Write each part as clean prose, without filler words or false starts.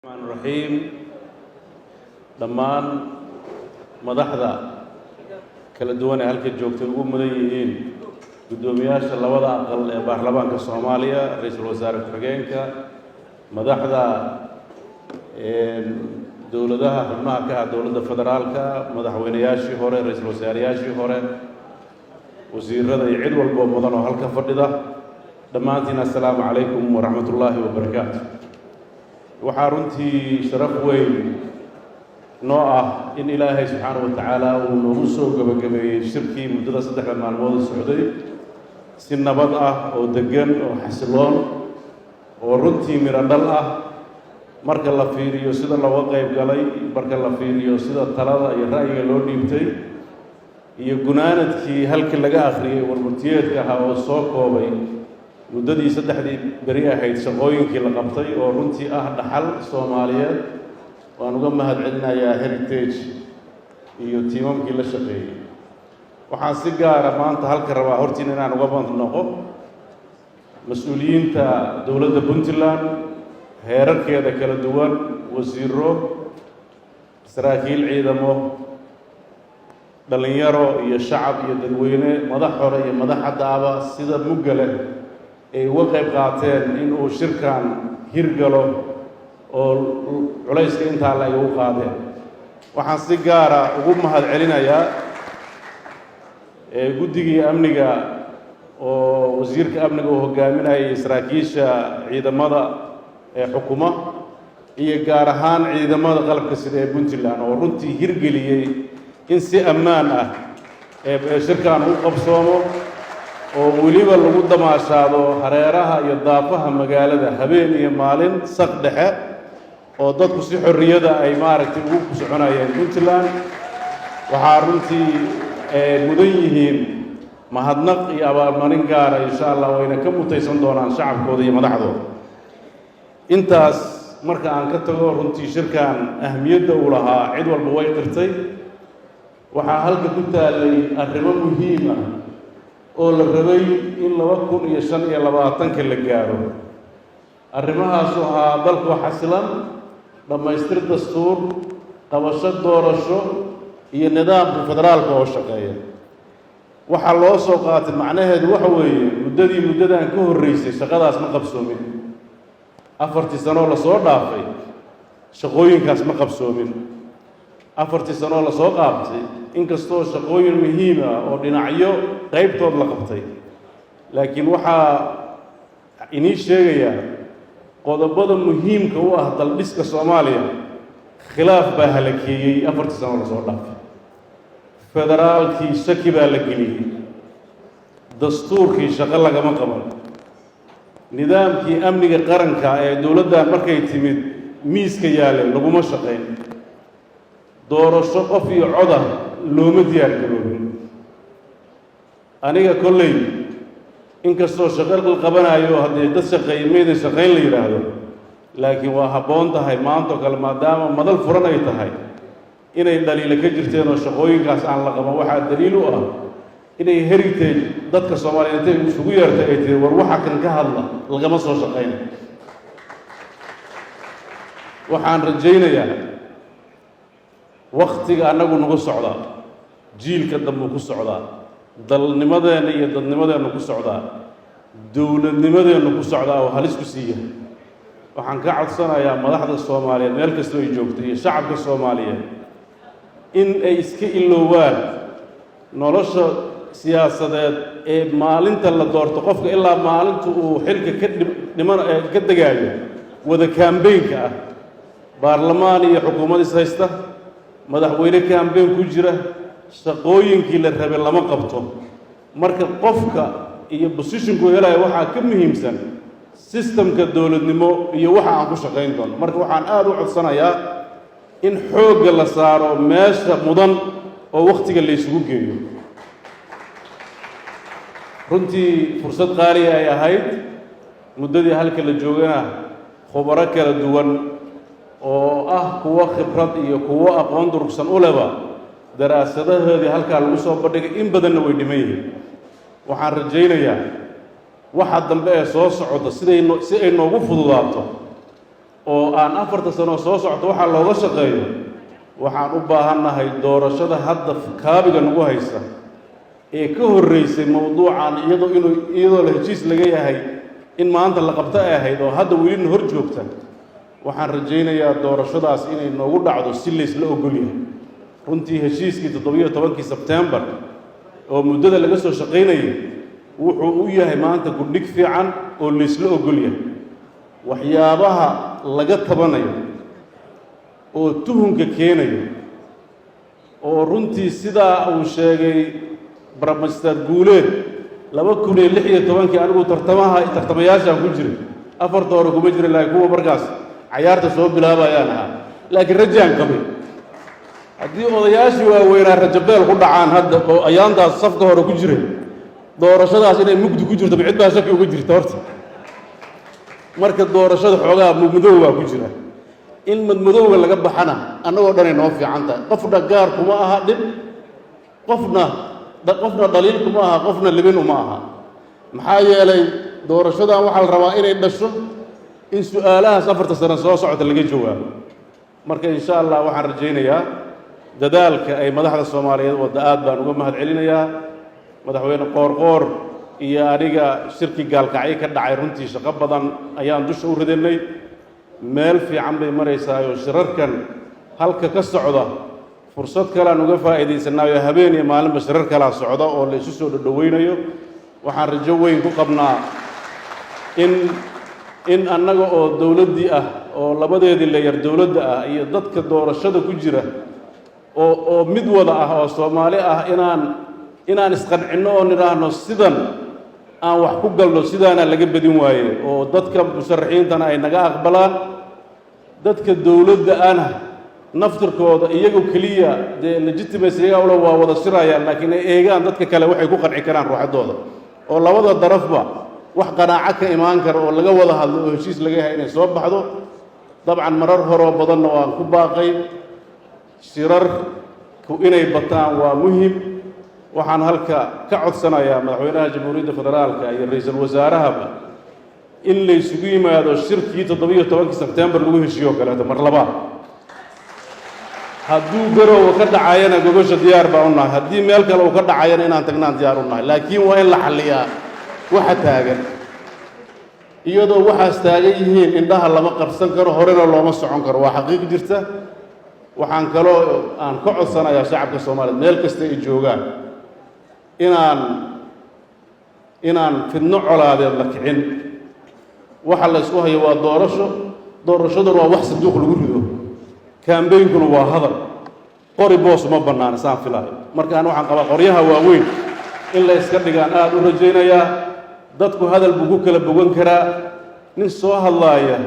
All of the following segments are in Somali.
الرحمن الرحيم dhammaan madaxda kala duwan ee halka joogtay ugu mudan yihiin gudoomiyaasha labada aqal ee baarlamaanka Soomaaliya ra'iisul wasaare ku-xigeenka madaxda dawladaha xubnaha ka ah dawladda federaalka madaxweynayaashii hore ra'iisul wasaareyaashii hore wasiirada iyo cid walba mudan oo halka fadhida dhammaantiin assalaamu calaykum wa rahmatullaahi wa barakaatuh waxaa runtii sharaf weyn noo ah in ilaahay subxaanahu wa tacaala uu noogu soo gabagabeeyey shirkii muddada 3 maalmood socday si nabad ah oo degan oo xasiloon oo runtii miro dhal ah marka la fiiriyo sida looga qayb galay marka la fiiriyo sida talada iyo ra'yiga loo dhiibtay iyo gunaanadkii halkii laga akhriyay warmurtiyeedka ahaa oo soo koobay muddadii 3 beri ahayd shaqooyinkii la qabtay oo runtii ah dhaxal Soomaaliyeed waan uga mahadcelinayaa heritage iyo tiimamkii la shaqeeyay waxaan si gaar ah maanta halka rabaa hortiin inaan uga bandnoqo mas'uuliyiinta dawladda Puntland heerarkeeda kala duwan wasiiro saraakiil ciidamo dhalinyaro iyo shacab iyo dadweyne madax hore iyo madax haddaaba sida mugale ay uga qayb qaateen in uu shirkan hirgalo oo culayska intaa la igu qaadeen waxaan si gaara ugu mahadcelinayaa guddigii amniga oo wasiirka amniga uu hogaaminayay saraakiisha ciidamada ee xukuma iyo gaar ahaan ciidamada qalabka sida ee Puntland oo runtii hirgeliyay in si ammaan ah shirkan u qabsoomo oo weliba lagu damaashaado hareeraha iyo daafaha magaalada habeen iyo maalin saq dhexe oo dadku si xorriyada ay maaragtay ugu soconayeen Puntland waxaa runtii mudan yihiin mahadnaq iyo abaalmarin gaara insha Allah wayna ka mutaysan doonaan shacabkooda iyo madaxdooda intaas marka aan ka tago runtii shirkan ahmiyadda uu lahaa cid walba way qirtay waxaa halka ku taalay arrimo muhiim ah oo la rabay in 2025 la gaaro arrimahaas ahaa dalku xasilan dhamaystir dastuur qabasho doorasho iyo nidaamka federaalka oo shaqeeya waxa loo soo qaatay macnaheedu waxa weeye muddadan ka horeysay shaqadaas ma qabsoomin 4 sano la soo dhaafay shaqooyinkaas ma qabsoomin 4 sano la soo qaabtay inkastoo shaqooyin muhiim ah oo dhinacyo qaybtood la qabtay laakiin waxaa inii sheegaya qodobada muhiimka u ah daldhiska Soomaaliya khilaaf baa halakeeyay 4 sano la soo dhaafay federaalkii shaki baa la geliyay dastuurkii shaqo lagama qaban nidaamkii amniga qaranka ee dawladdan markay timid miiska yaalay laguma shaqeyn doorasho qof iyo coda looma diyaar garoobin aniga kolley inkastoo shaqo la qabanayo haddii dad shaqeeyay meedan shaqeyn la yiraahdo laakiin waa habboon tahay maanta kale maadaama madal furan ay tahay inay dhaliilo ka jirteen oo shaqooyinkaas aan la qaban waxaa daliil u ah inay heritage dadka Soomaaliyeed ay isugu yeertay ay tiri war waxa kan ka hadla lagama soo shaqeyn waxaan rajaynayaa waqtiga anagu nagu socda jiilka dambe ku socda dalnimadeena iyo dadnimadeena ku socda dawladnimadeena ku socda oo halis ku siiya waxaan ka codsanayaa madaxda Soomaaliyeed meel kasta ay joogto iyo shacabka Soomaaliyeed in ay iska iloowaan nolosha siyaasadeed ee maalinta la doorto qofka ilaa maalinta uu xilka ka degaayo wada campaign-ka ah baarlamaan iyo xukuumad is haysta madaxweyne campaign ku jira shaqooyinkii la rabay lama qabto marka qofka iyo positionku helaya waxaa ka muhiimsan systemka dawladnimo iyo waxa aan ku shaqeyn doono marka waxaan aad u codsanayaa in xoogga la saaro meesha mudan oo waqtiga la isugu geeyo runtii fursad qaali ay ahayd muddadii halka la joogana khubaro kala duwan oo ah kuwa khibrad iyo kuwa aqoon durugsan u leba daraasadahoodii halkaa lagu soo bandhigay in badanna way dhiman yihiin waxaan rajaynayaa waxa dambe ee soo socda si ay noogu fududaato oo aan 4 sano soo socdo waxa looga shaqeeyo waxaan u baahanahay doorashada hadda kaabiga nagu haysa ee ka horeysay mawduucan iyadoo la heshiis laga yahay in maanta la qabto ay ahayd oo hadda weli hor joogta waxaan rajaynayaa doorashadaas inay noogu dhacdo si la ogol yahay runtii heshiiskii 17 September oo muddada laga soo shaqeynayay wuxuu u yahay maanta gudhig fiican oo la ogol yahay waxyaabaha laga tabanayo oo tuhunka keenayo oo runtii sidaa uu sheegay barnaamijyada guuleed 2016 anigu tartamayaasha ku jiray afarta hore kuma jiray laakiin kuwa markaas ciyaarta soo bilaabayaan laakiin rajaan qabay haddii odayaashii waaweynaa rajabeel ku dhacaan hadda oo ayaantaas safka hore ku jiray doorashadaas inay mugdi ku jirto cid baa shaki uga jirta horta marka doorashada xoogaa mugmadow baa ku jira in madmadowga laga baxana annagoo dhan ay noo fiican tahay qofna gaar kuma aha dhib qofna dhaliil kuma aha qofna libin uma aha maxaa yeelay doorashadan waxaa la rabaa inay dhasho in su'aalahaas 4 sano soo socota laga jawaabo marka insha Allah waxaan rajaynayaa dadaalka ay madaxda Soomaaliyeed wada aad baan uga mahad celinayaa madaxweyne qoorqoor iyo aniga shirki gaalkacay ka dhacay runtii shaqo badan ayaan dusha u ridanay meel fiican bay maraysaa oo shirarkan halka ka socda fursad kale aan uga faa'iideysanayo habeen iyo maalinba shirar kala socda oo la isu soo dhaweynayo waxaan rajo weyn ku qabnaa in annaga oo dawladii ah oo labadeedii leeyar dawladda ah iyo dadka doorashada ku jira oo mid wada ah oo Soomaali ah inaan isqancino oo niraahno sidan aan wax ku galno sidaana laga badin waaye oo dadka musharaxiintana ay naga aqbalaan dadka dawladda ana naftirkooda iyagu kaliya legitimacy wala waa wada shirayaan laakiin ay eegaan dadka kale waxay ku qanci karaan ruuxadooda oo labada darafba wax qanaaco ka imaan karo oo laga wada hadlo oo heshiis laga yahay inay soo baxdo dabcan marar hore badan waan ku baaqay shirar ku inay bataan waa muhiim waxaan halka ka codsanayaa madaxweynaha jamhuuriyadda federaalka iyo ra'iisul wasaaraha in la isugu yimaado shirkii 17 September lagu heshiiyo kale mar labaad hadduu garow ka dhacayana gogosha diyaar baa u nahay haddii meel kale uu ka dhacayana inaan tagnaan diyaar u nahay laakiin waa in la xalliyaa waxa taagan iyadoo waxaas taagan yihiin indhaha lama qarsan karo horena looma socon karo waa xaqiiq jirta waxaan kaloo aan ka codsanayaa shacabka Soomaaliyeed meel kasta ay joogaan inaan fidno colaadeed la kicin waxa la isku hayo waa doorashaduna waa wax sanduuq lagu rido kaambeynkuna waa hadal qori boos ma bannaan saan filaayo markaan waxaan qabaa qoryaha waaweyn in la iska dhigaan aad u rajaynayaa dadku hadal buu ku kala bogan karaa nin soo hadlaaya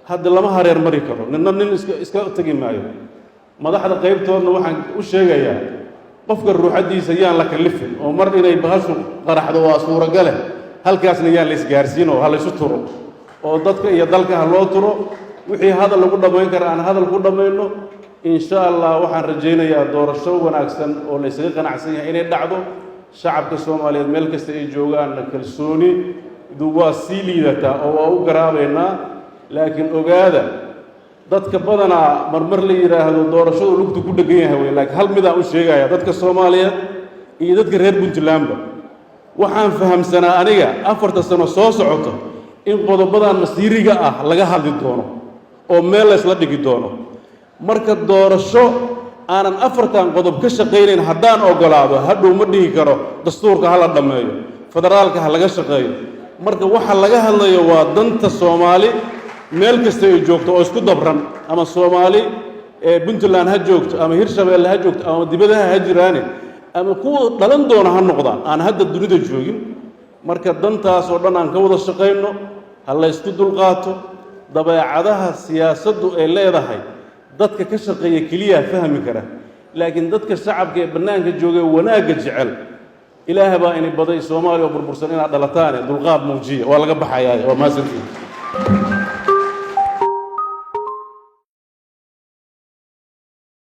hadda lama hareer mari karo nin iska tagi maayo madaxda qaybtoodna waxaan u sheegayaa qofka ruuxadiisa yaan la kalifin oo mar inay bahashu qaraxdo waa suuragale halkaasna yaan la isgaarsiin oo la isu turo oo dadka iyo dalka ha loo turo wixii hadal lagu dhamayn kara aan hadal ku dhamayno insha Allah waxaan rajaynayaa doorasho wanaagsan oo la isaga qanacsan yahay inay dhacdo shacabka Soomaaliyeed meel kasta ay joogaan kalsooni duwa si liidata oo waa u garaabeynaa laakiin ogaada dadka badana marmar la yiraahdo doorashadu lugtu ku dhagan yahay laakiin hal mid aan u sheegaya dadka Soomaaliyeed iyo dadka reer Puntland waxaan fahamsanaa aniga 4 sano soo socoto in qodobadan masiiriga ah laga hadli doono oo meel la isla dhigi doono marka doorasho aanan 4 qodob ka shaqeynayn haddaan ogolaado hadhow ma dhihi karo dastuurka hala dhameeyo federaalka ha laga shaqeeyo marka waxa laga hadlayo waa danta Soomaali meel kasta ay joogto oo isku dabran ama Soomaali ee Puntland ha joogto ama Hirshabeelle ha joogto ama dibadaha ha jiraan ama kuwa dhalan doona ha noqdaan aan hadda dunida joogin marka dantaas oo dhan aan ka wada shaqeyno ha la isku dulqaato dabeecadaha siyaasaddu ay leedahay dadka ka shaqeeya kaliya fahmi kara laakiin dadka shacabka ee banaanka jooga wanaaga jecel ilaahay baa inay baday Soomaaliya burbursan inaad dhalataan dulqaad muujiya waa laga baxayaa waa maasantii